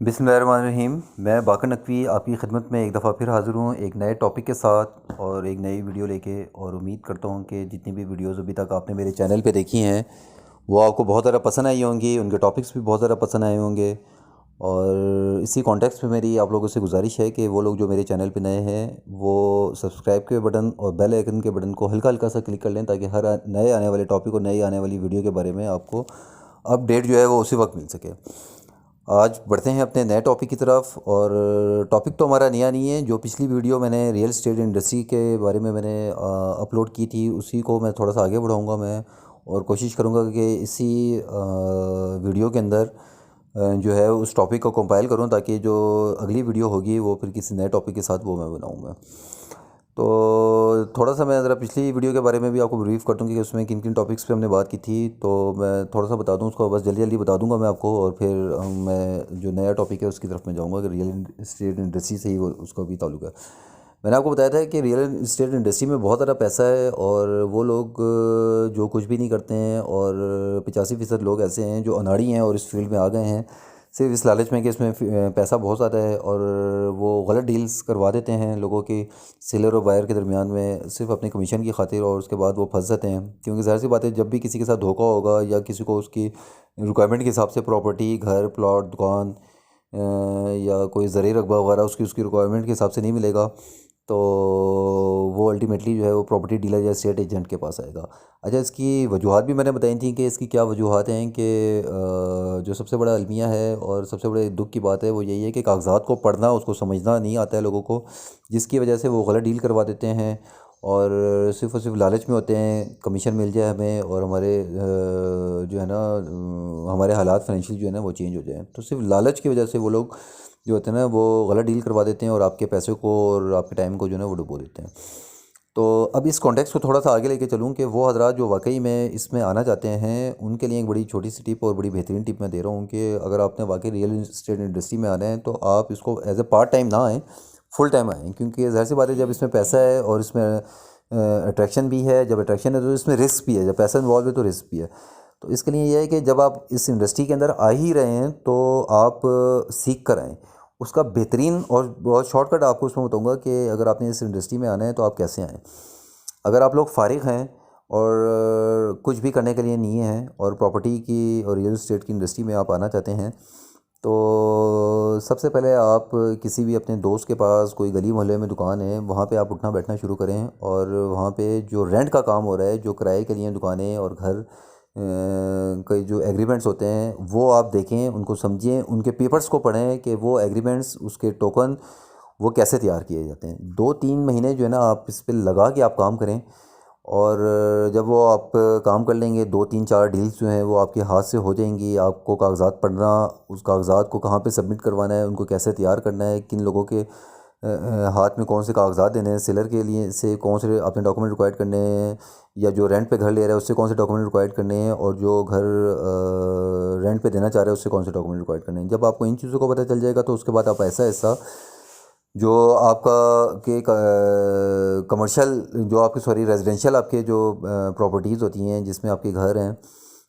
बिस्मिल्लाहिर्रहमानिर्रहीम। मैं बाकर नकवी आपकी खिदमत में एक दफ़ा फिर हाज़िर हूँ एक नए टॉपिक के साथ और एक नई वीडियो लेके। और उम्मीद करता हूँ कि जितनी भी वीडियोस अभी तक आपने मेरे चैनल पे देखी हैं वो आपको बहुत ज़्यादा पसंद आई होंगी, उनके टॉपिक्स भी बहुत ज़्यादा पसंद आए होंगे। और इसी कॉन्टेक्स्ट में मेरी आप लोगों से गुजारिश है कि वो लोग जो मेरे चैनल पे नए हैं वो सब्सक्राइब के बटन और बेल आइकन के बटन को हल्का हल्का सा क्लिक कर लें, ताकि हर नए आने वाले टॉपिक और नई आने वाली वीडियो के बारे में आपको अपडेट जो है वो उसी वक्त मिल सके। आज बढ़ते हैं अपने नए टॉपिक की तरफ। और टॉपिक तो हमारा नया नहीं है, जो पिछली वीडियो मैंने रियल एस्टेट इंडस्ट्री के बारे में मैंने अपलोड की थी उसी को मैं थोड़ा सा आगे बढ़ाऊंगा मैं। और कोशिश करूंगा कि इसी वीडियो के अंदर जो है उस टॉपिक को कंपाइल करूं, ताकि जो अगली वीडियो होगी वो फिर किसी नए टॉपिक के साथ वो मैं बनाऊंगा। तो थोड़ा सा मैं ज़रा पिछली वीडियो के बारे में भी आपको ब्रीफ कर दूँ कि उसमें किन किन टॉपिक्स पे हमने बात की थी। तो मैं थोड़ा सा बता दूँ उसको, बस जल्दी जल्दी बता दूंगा मैं आपको, और फिर मैं जो नया टॉपिक है उसकी तरफ मैं जाऊँगा कि रियल इस्टेट इंडस्ट्री से ही वो उसका भी ताल्लुक है। मैंने आपको बताया था कि रियल इस्टेट इंडस्ट्री में बहुत ज़्यादा पैसा है, और वो लोग जो कुछ भी नहीं करते हैं, और 85% लोग ऐसे हैं जो अनाड़ी हैं और इस फील्ड में आ गए हैं सिर्फ इस लालच में कि इसमें पैसा बहुत ज़्यादा है, और वो गलत डील्स करवा देते हैं लोगों की सेलर और बायर के दरमियान में सिर्फ अपने कमीशन की खातिर, और उसके बाद वो फंस जाते हैं। क्योंकि ज़ाहिर सी बात है, जब भी किसी के साथ धोखा होगा या किसी को उसकी रिक्वायरमेंट के हिसाब से प्रॉपर्टी, घर, प्लॉट, दुकान या कोई ज़रूरी रकबा वगैरह उसकी उसकी रिक्वायरमेंट के हिसाब से नहीं मिलेगा, तो वो अल्टीमेटली जो है वो प्रॉपर्टी डीलर या स्टेट एजेंट के पास आएगा। अच्छा, इसकी वजूहत भी मैंने बताई थी कि इसकी क्या वजूहत हैं कि जो सबसे बड़ा अलमिया है और सबसे बड़े दुख की बात है वो यही है कि कागज़ात को पढ़ना उसको समझना नहीं आता है लोगों को, जिसकी वजह से वो गलत डील करवा देते हैं और सिर्फ़ और सिर्फ लालच में होते हैं कमीशन मिल जाए हमें, और हमारे जो है ना हमारे हालात फाइनेंशियल जो है ना वो चेंज हो जाए। तो सिर्फ लालच की वजह से वो लोग जो होते हैं ना वो गलत डील करवा देते हैं और आपके पैसे को और आपके टाइम को जो है ना वो डुबो देते हैं। तो अब इस कॉन्टेक्स्ट को थोड़ा सा आगे लेके चलूँ कि वो हजरात जो वाकई में इसमें आना चाहते हैं उनके लिए एक बड़ी छोटी सी टिप और बड़ी बेहतरीन टिप मैं दे रहा हूँ कि अगर आपने वाकई रियल इस्टेट इंडस्ट्री में आना है तो आप इसको एज ए पार्ट टाइम ना आएँ, फुल टाइम आएँ। क्योंकि ज़ाहिर सी बात है, जब इसमें पैसा है और इसमें अट्रैक्शन भी है, जब अट्रैक्शन है तो इसमें रिस्क भी है, जब पैसा इन्वॉल्व है तो रिस्क भी है। तो इसके लिए यह है कि जब आप इस इंडस्ट्री के अंदर आ ही रहे हैं तो आप सीख कर आएँ। उसका बेहतरीन और बहुत शॉर्टकट आपको उसमें बताऊंगा कि अगर आपने इस इंडस्ट्री में आना है तो आप कैसे आएँ। अगर आप लोग फ़ारिग हैं और कुछ भी करने के लिए नहीं हैं और प्रॉपर्टी की और रियल एस्टेट की इंडस्ट्री में आप आना चाहते हैं, तो सबसे पहले आप किसी भी अपने दोस्त के पास कोई गली मोहल्ले में दुकान है वहाँ पे आप उठना बैठना शुरू करें, और वहाँ पे जो रेंट का काम हो रहा है, जो किराए के लिए दुकानें और घर के जो एग्रीमेंट्स होते हैं वो आप देखें, उनको समझें, उनके पेपर्स को पढ़ें कि वो एग्रीमेंट्स, उसके टोकन वो कैसे तैयार किए जाते हैं। 2-3 महीने जो है ना आप इस पे लगा के आप काम करें, और जब वो आप काम कर लेंगे 2-3-4 डील्स जो हैं वो आपके हाथ से हो जाएंगी। आपको कागज़ात पढ़ना, उस कागज़ात को कहाँ पे सबमिट करवाना है, उनको कैसे तैयार करना है, किन लोगों के हाथ में कौन से कागज़ात देने हैं, सेलर के लिए से कौन से अपने डॉक्यूमेंट रिक्वायर्ड करने हैं, या जो रेंट पे घर ले रहा है उससे कौन से डॉक्यूमेंट रिक्वायर्ड करने हैं, और जो घर रेंट पे देना चाह रहा है उससे कौन से डॉक्यूमेंट रिक्वायर्ड करने हैं। जब आपको इन चीज़ों को पता चल जाएगा तो उसके बाद आप ऐसा ऐसा जो आपका के कमर्शियल जो आपके सॉरी रेजिडेंशियल आपके जो प्रॉपर्टीज़ होती हैं जिसमें आपके घर हैं,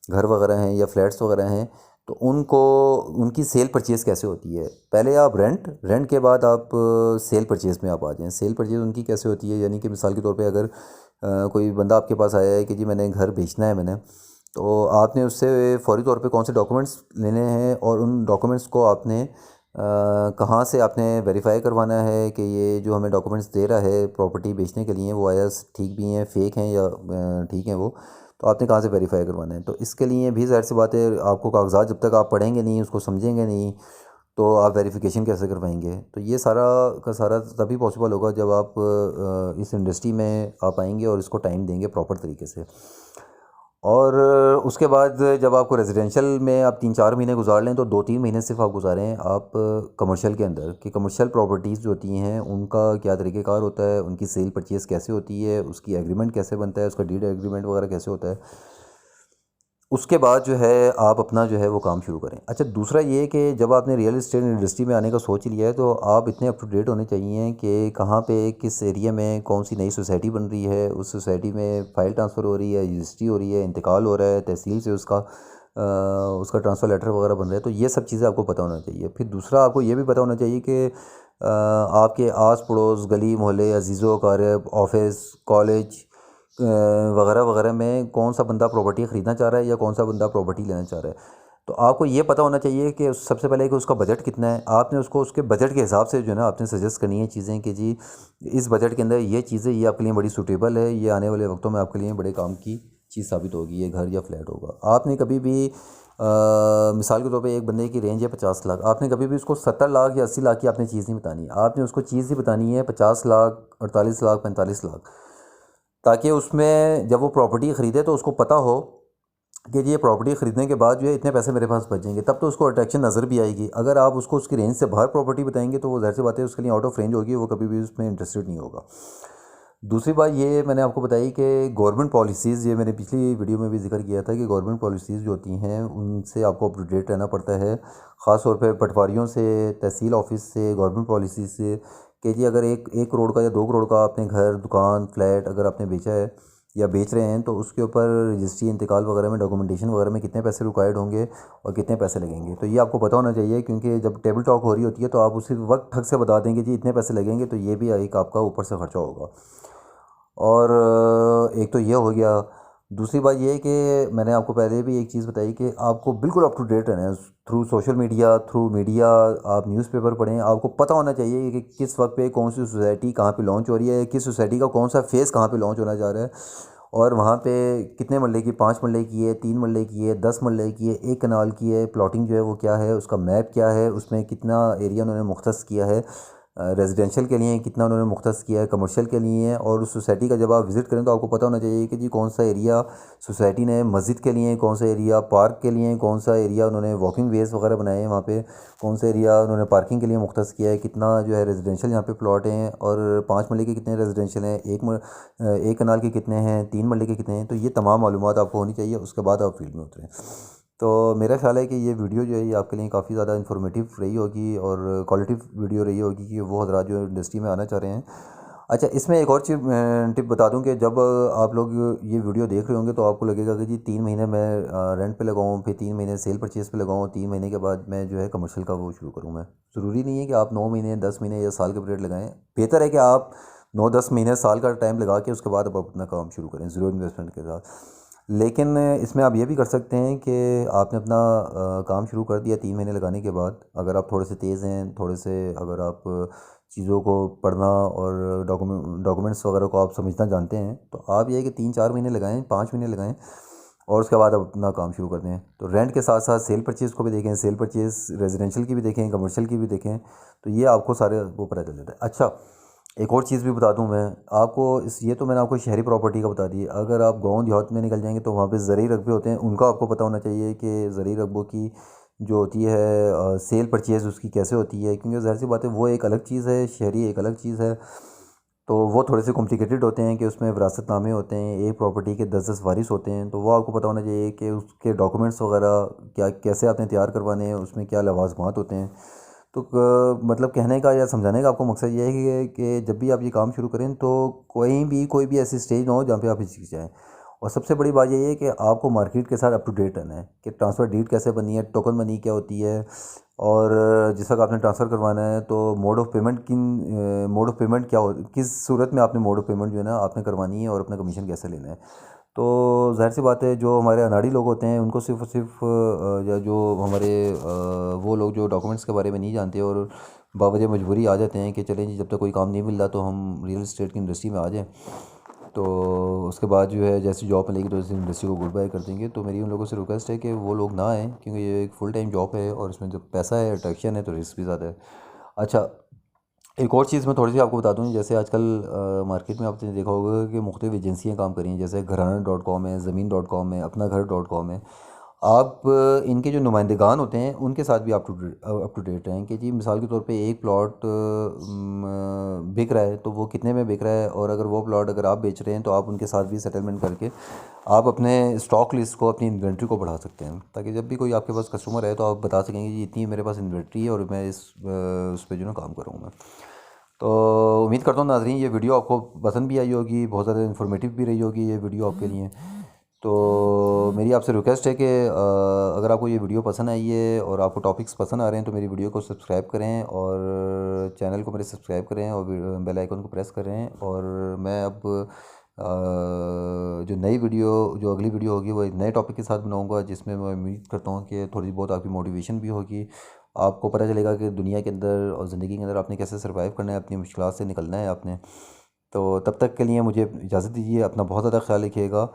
घर वगैरह हैं या फ्लैट्स वगैरह हैं, तो उनको उनकी सेल परचेज़ कैसे होती है। पहले आप रेंट के बाद आप सेल परचेज़ में आप आ जाएँ। सेल परचेज़ उनकी कैसे होती है, यानी कि मिसाल के तौर पे अगर कोई बंदा आपके पास आया है कि जी मैंने घर बेचना है मैंने, तो आपने उससे फ़ौरी तौर पे कौन से डॉक्यूमेंट्स लेने हैं, और उन डॉक्यूमेंट्स को आपने कहाँ से आपने वेरीफाई करवाना है कि ये जो हमें डॉक्यूमेंट्स दे रहा है प्रॉपर्टी बेचने के लिए वो आया ठीक भी हैं, फेक हैं या ठीक हैं वो, तो आपने कहाँ से वेरीफाई करवाना है। तो इसके लिए भी ज़ाहिर सी बात है, आपको कागज़ात जब तक आप पढ़ेंगे नहीं, उसको समझेंगे नहीं, तो आप वेरिफिकेशन कैसे करवाएंगे। तो ये सारा का सारा तभी पॉसिबल होगा जब आप इस इंडस्ट्री में आप आएंगे और इसको टाइम देंगे प्रॉपर तरीके से। और उसके बाद जब आपको रेजिडेंशियल में आप 3-4 महीने गुजार लें, तो 2-3 महीने सिर्फ आप गुजारें आप कमर्शियल के अंदर, कि कमर्शियल प्रॉपर्टीज़ जो होती हैं उनका क्या तरीक़ेकार होता है, उनकी सेल परचेज़ कैसे होती है, उसकी एग्रीमेंट कैसे बनता है, उसका डीड एग्रीमेंट वगैरह कैसे होता है। उसके बाद जो है आप अपना जो है वो काम शुरू करें। अच्छा, दूसरा ये कि जब आपने रियल एस्टेट इंडस्ट्री में आने का सोच लिया है तो आप इतने अप टू डेट होने चाहिए कि कहाँ पे किस एरिया में कौन सी नई सोसाइटी बन रही है, उस सोसाइटी में फ़ाइल ट्रांसफ़र हो रही है, रजिस्ट्री हो रही है, इंतकाल हो रहा है तहसील से उसका, उसका ट्रांसफ़र लेटर वगैरह बन रहा है, तो ये सब चीज़ें आपको पता होना चाहिए। फिर दूसरा आपको ये भी पता होना चाहिए कि आपके आस पड़ोस, गली मोहल्ले, अजीज़ो अकारिब, ऑफिस, कॉलेज वगैरह वगैरह में कौन सा बंदा प्रॉपर्टी ख़रीदना चाह रहा है या कौन सा बंदा प्रॉपर्टी लेना चाह रहा है। तो आपको ये पता होना चाहिए कि सबसे पहले कि उसका बजट कितना है। आपने उसको उसके बजट के हिसाब से जो है ना आपने सजेस्ट करनी है चीज़ें कि जी इस बजट के अंदर ये चीज़ें ये आपके लिए बड़ी सूटेबल है, ये आने वाले वक्तों में आपके लिए बड़े काम की चीज़ साबित होगी, ये घर या फ्लैट होगा। आपने कभी भी मिसाल के तौर पे एक बंदे की रेंज है 50 लाख, आपने कभी भी उसको 70 लाख या 80 लाख की आपने चीज़ नहीं बतानी। आपने उसको चीज़ ही बतानी है 50 लाख, 48 लाख, 45 लाख, ताकि उसमें जब वो प्रॉपर्टी ख़रीदे तो उसको पता हो कि ये प्रॉपर्टी ख़रीदने के बाद जो है इतने पैसे मेरे पास बचेंगे, तब तो उसको अट्रैक्शन नज़र भी आएगी। अगर आप उसको उसकी रेंज से बाहर प्रॉपर्टी बताएंगे तो वो ज़ाहिर सी बात है उसके लिए आउट ऑफ रेंज होगी, वो कभी भी उसमें इंटरेस्टेड नहीं होगा। दूसरी बात ये मैंने आपको बताई कि गवर्नमेंट पॉलिसीज़, ये मैंने पिछली वीडियो में भी जिक्र किया था कि गवर्नमेंट पॉलिसीज़ जो होती हैं उनसे आपको अप टू डेट रहना पड़ता है, ख़ास तौर पे पटवारियों से, तहसील ऑफिस से, गवर्नमेंट पॉलिसी से, कि जी अगर एक करोड़ का या 2 करोड़ का आपने घर, दुकान, फ्लैट अगर आपने बेचा है या बेच रहे हैं तो उसके ऊपर रजिस्ट्री, इंतकाल वगैरह में, डॉक्यूमेंटेशन वगैरह में कितने पैसे रिक्वायर्ड होंगे और कितने पैसे लगेंगे। तो ये आपको पता होना चाहिए, क्योंकि जब टेबल टॉक हो रही होती है तो आप उसी वक्त ठग से बता देंगे जी इतने पैसे लगेंगे, तो ये भी एक आपका ऊपर से ख़र्चा होगा। और एक तो ये हो गया। दूसरी बात ये है कि मैंने आपको पहले भी एक चीज़ बताई कि आपको बिल्कुल अप टू डेट रहना है through social media, through media. आप न्यूज़पेपर पढ़ें, आपको पता होना चाहिए कि किस वक्त पे कौन सी सोसाइटी कहाँ पे लॉन्च हो रही है, किस सोसाइटी का कौन सा फेज़ कहाँ पे लॉन्च होना जा रहा है, और वहाँ पे कितने मरले की, 5 मरले की है, 3 मरले की है, 10 मरले की है, 1 कनाल की है, प्लॉटिंग जो है वो क्या है, उसका मैप क्या है, उसमें कितना एरिया उन्होंने मुख्तस किया है, रेजिडेंशियल के लिए कितना उन्होंने मुख्तस किया है, कमर्शियल के लिए है। और उस सोसाइटी का जब आप विज़िट करें तो आपको पता होना चाहिए कि जी कौन सा एरिया सोसाइटी ने मस्जिद के लिए, कौन सा एरिया पार्क के लिए, कौन सा एरिया उन्होंने वॉकिंग वेज वगैरह बनाए हैं वहाँ पे, कौन सा एरिया उन्होंने पार्किंग के लिए मुख्तस किया है, कितना जो है रेजिडेंशियल यहाँ पे प्लॉट हैं, और 5 मरले के कितने रेजिडेंशियल हैं, एक कनाल के कितने हैं, 3 मरले के कितने हैं। तो ये तमाम मालूमात आपको होनी चाहिए, उसके बाद आप फील्ड में उतरें। तो मेरा ख्याल है कि ये वीडियो जो है ये आपके लिए काफ़ी ज़्यादा इन्फॉर्मेटिव रही होगी और क्वालिटी वीडियो रही होगी कि वो हज़रात जो इंडस्ट्री में आना चाह रहे हैं। अच्छा, इसमें एक और चीज़ टिप बता दूं कि जब आप लोग ये वीडियो देख रहे होंगे तो आपको लगेगा कि जी 3 महीने मैं रेंट पे लगाऊं, फिर 3 महीने सेल परचेज़ पे लगाऊं, 3 महीने के बाद मैं जो है कमर्शियल का वो शुरू करूँ। मैं ज़रूरी नहीं है कि आप 9 महीने, 10 महीने या साल के पीरियड लगाएं। बेहतर है कि आप 9-10 महीने, साल का टाइम लगा के उसके बाद आप अपना काम शुरू करें ज़ीरो इन्वेस्टमेंट के साथ। लेकिन इसमें आप ये भी कर सकते हैं कि आपने अपना काम शुरू कर दिया 3 महीने लगाने के बाद, अगर आप थोड़े से तेज़ हैं, थोड़े से अगर आप चीज़ों को पढ़ना और डॉक्यूमेंट्स वगैरह को आप समझना जानते हैं, तो आप ये है कि 3-4 महीने लगाएं, 5 महीने लगाएं और उसके बाद आप अपना काम शुरू कर दें। तो रेंट के साथ साथ सेल परचेज़ को भी देखें, सेल परचेज़ रेजिडेंशियल की भी देखें, कमर्शियल की भी देखें, तो ये आपको सारे वो पता चल जाता है। अच्छा, एक और चीज़ भी बता दूं मैं आपको, इस ये तो मैंने आपको शहरी प्रॉपर्टी का बता दी। अगर आप गांव देहात में निकल जाएंगे तो वहाँ पे ज़रूरी रकबे होते हैं, उनका आपको पता होना चाहिए कि ज़रूरी रकबों की जो होती है सेल परचेज़ उसकी कैसे होती है, क्योंकि ज़ाहिर सी बात है वो एक अलग चीज़ है, शहरी एक अलग चीज़ है। तो वो थोड़े से कॉम्प्लिकेटेड होते हैं कि उसमें विरासतनामे होते हैं, एक प्रॉपर्टी के 10-10 वारिस होते हैं, तो वो आपको पता होना चाहिए कि उसके डॉक्यूमेंट्स वगैरह क्या कैसे आपने तैयार करवाने हैं, उसमें क्या लवाजमात होते हैं। तो मतलब कहने का या समझाने का आपको मकसद ये है कि जब भी आप ये काम शुरू करें तो कोई भी ऐसी स्टेज ना हो जहाँ पे आप हिचक जाएँ। और सबसे बड़ी बात ये है कि आपको मार्केट के साथ अप टू डेट रहना है कि ट्रांसफ़र डीड कैसे बनी है, टोकन मनी क्या होती है, और जिस वक्त आपने ट्रांसफ़र करवाना है तो मोड ऑफ़ पेमेंट क्या हो, किस सूरत में आपने मोड ऑफ़ पेमेंट जो है ना आपने करवानी है, और अपना कमीशन कैसे लेना है। तो ज़ाहिर सी बात है जो हमारे अनाड़ी लोग होते हैं उनको सिर्फ़ और सिर्फ या जो हमारे वो लोग जो डॉक्यूमेंट्स के बारे में नहीं जानते और बावजह मजबूरी आ जाते हैं कि चलें जी जब तक कोई काम नहीं मिल रहा तो हम रियल इस्टेट की इंडस्ट्री में आ जाएं, तो उसके बाद जो है जैसी जॉब मिलेगी तो इस इंडस्ट्री को गुड बाय कर देंगे। तो मेरी उन लोगों से रिक्वेस्ट है कि वो लोग ना आएँ, क्योंकि ये एक फुल टाइम जॉब है और इसमें जब पैसा है, अट्रैक्शन है, तो रिस्क भी ज़्यादा है। अच्छा, एक और चीज़ मैं थोड़ी सी आपको बता दूं, जैसे आजकल मार्केट में आपने देखा होगा कि मुख्तलिफ एजेंसियाँ काम कर रही हैं, जैसे घराना.com है, ज़मीन.com है, अपनाघर.com है। आप इनके जो नुमाइंदगान होते हैं उनके साथ भी अप टू डेट रहें कि जी मिसाल के तौर पे एक प्लॉट बिक रहा है तो वो कितने में बिक रहा है, और अगर वो प्लॉट अगर आप बेच रहे हैं तो आप उनके साथ भी सेटलमेंट करके आप अपने स्टॉक लिस्ट को, अपनी इन्वेंट्री को बढ़ा सकते हैं, ताकि जब भी कोई आपके पास कस्टमर है तो आप बता सकेंगे जी इतनी मेरे पास इन्वेंट्री है और मैं उस पर जो ना काम करूँगा। तो उम्मीद करता हूँ नाज़रीन ये वीडियो आपको पसंद भी आई होगी, बहुत ज़्यादा इन्फॉर्मेटिव भी रही होगी ये वीडियो आपके लिए। तो मेरी आपसे रिक्वेस्ट है कि अगर आपको ये वीडियो पसंद आई है और आपको टॉपिक्स पसंद आ रहे हैं तो मेरी वीडियो को सब्सक्राइब करें और चैनल को मेरे सब्सक्राइब करें और बेल आइकन को प्रेस करें। और मैं अब जो नई वीडियो जो अगली वीडियो होगी वो एक नए टॉपिक के साथ बनाऊंगा, जिसमें मैं उम्मीद करता हूँ कि थोड़ी बहुत आपकी मोटिवेशन भी होगी। आपको पता चलेगा कि दुनिया के अंदर और ज़िंदगी के अंदर आपने कैसे सर्वाइव करना है, अपनी मुश्किलात से निकलना है आपने। तो तब तक के लिए मुझे इजाज़त दीजिए। अपना बहुत ज़्यादा ख्याल रखिएगा।